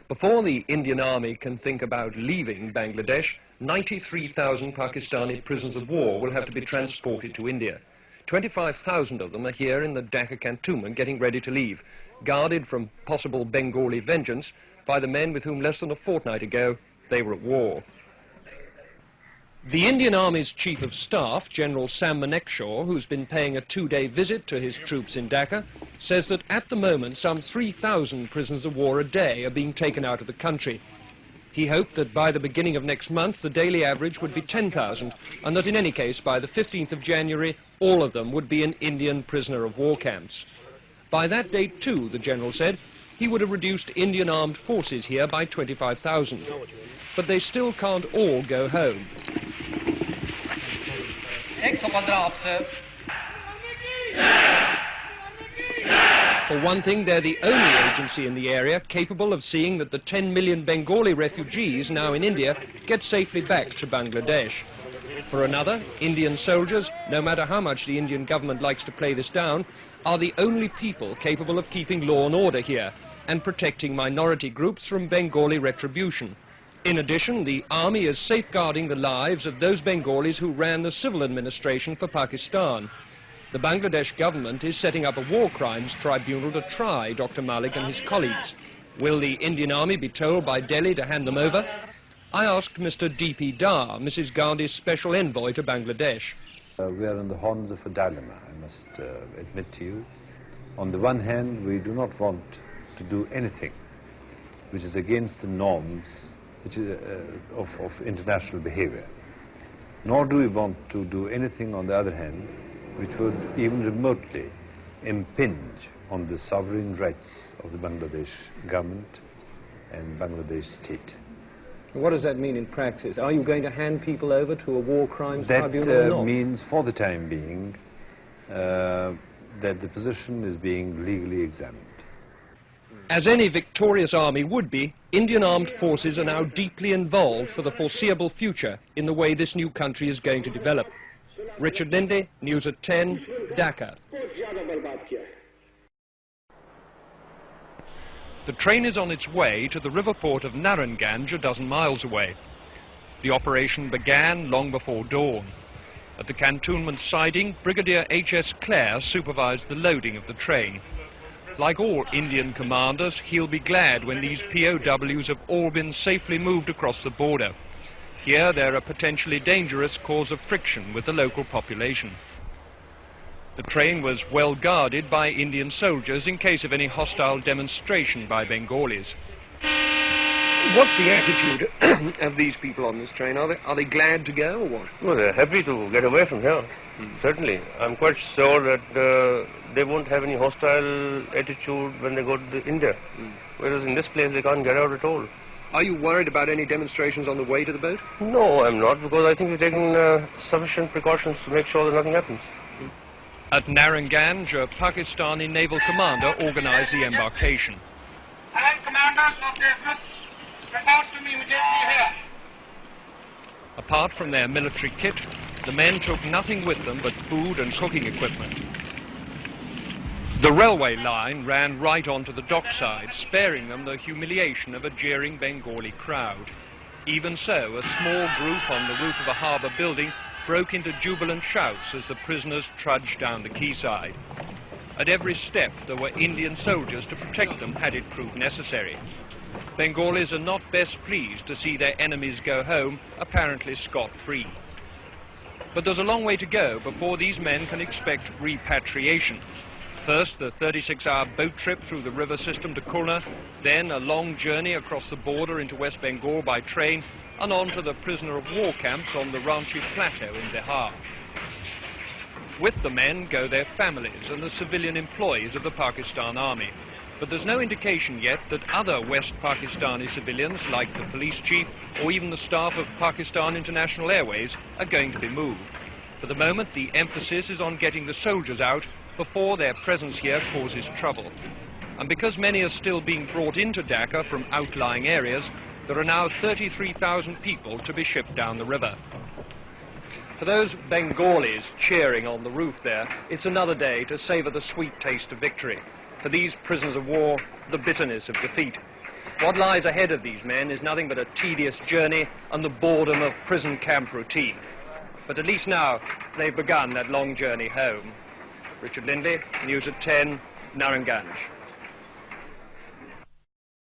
Before the Indian Army can think about leaving Bangladesh, 93,000 Pakistani prisoners of war will have to be transported to India. 25,000 of them are here in the Dhaka cantonment getting ready to leave, guarded from possible Bengali vengeance by the men with whom less than a fortnight ago they were at war. The Indian Army's Chief of Staff, General Sam Manekshaw, who's been paying a two-day visit to his troops in Dhaka, says that at the moment some 3,000 prisoners of war a day are being taken out of the country. He hoped that by the beginning of next month the daily average would be 10,000, and that in any case by the 15th of January all of them would be in Indian prisoner of war camps. By that date too, the General said, he would have reduced Indian armed forces here by 25,000. But they still can't all go home. For one thing, they're the only agency in the area capable of seeing that the 10 million Bengali refugees now in India get safely back to Bangladesh. For another, Indian soldiers, no matter how much the Indian government likes to play this down, are the only people capable of keeping law and order here and protecting minority groups from Bengali retribution. In addition, the army is safeguarding the lives of those Bengalis who ran the civil administration for Pakistan. The Bangladesh government is setting up a war crimes tribunal to try Dr. Malik and his colleagues. Will the Indian army be told by Delhi to hand them over? I asked Mr. D.P. Dar, Mrs. Gandhi's special envoy to Bangladesh. We are on the horns of a dilemma, I must admit to you. On the one hand, we do not want to do anything which is against the norms of international behavior. Nor do we want to do anything, on the other hand, which would even remotely impinge on the sovereign rights of the Bangladesh government and Bangladesh state. What does that mean in practice? Are you going to hand people over to a war crimes tribunal or not? That means, for the time being, that the position is being legally examined. As any victorious army would be, Indian armed forces are now deeply involved for the foreseeable future in the way this new country is going to develop. Richard Lindy, News at 10, Dhaka. The train is on its way to the river port of Narayanganj, a dozen miles away. The operation began long before dawn. At the cantonment siding, Brigadier H.S. Clare supervised the loading of the train. Like all Indian commanders, he'll be glad when these POWs have all been safely moved across the border. Here they're a potentially dangerous cause of friction with the local population. The train was well guarded by Indian soldiers in case of any hostile demonstration by Bengalis. What's the attitude of these people on this train? Are they glad to go or what? Well, they're happy to get away from here, certainly. I'm quite sure that they won't have any hostile attitude when they go to India, whereas in this place they can't get out at all. Are you worried about any demonstrations on the way to the boat? No, I'm not, because I think we're taking sufficient precautions to make sure that nothing happens. At Narayanganj, a Pakistani naval commander organized the embarkation. All commanders of their groups report to me immediately here. Apart from their military kit, the men took nothing with them but food and cooking equipment. The railway line ran right onto the dockside, sparing them the humiliation of a jeering Bengali crowd. Even so, a small group on the roof of a harbour building broke into jubilant shouts as the prisoners trudged down the quayside. At every step there were Indian soldiers to protect them had it proved necessary. Bengalis are not best pleased to see their enemies go home, apparently scot-free. But there's a long way to go before these men can expect repatriation. First, the 36-hour boat trip through the river system to Khulna, then a long journey across the border into West Bengal by train, and on to the prisoner of war camps on the Ranchi Plateau in Bihar. With the men go their families and the civilian employees of the Pakistan Army. But there's no indication yet that other West Pakistani civilians, like the police chief or even the staff of Pakistan International Airways, are going to be moved. For the moment, the emphasis is on getting the soldiers out before their presence here causes trouble. And because many are still being brought into Dhaka from outlying areas, there are now 33,000 people to be shipped down the river. For those Bengalis cheering on the roof there, it's another day to savour the sweet taste of victory. For these prisoners of war, the bitterness of defeat. What lies ahead of these men is nothing but a tedious journey and the boredom of prison camp routine. But at least now they've begun that long journey home. Richard Lindley, News at 10, Narranganj.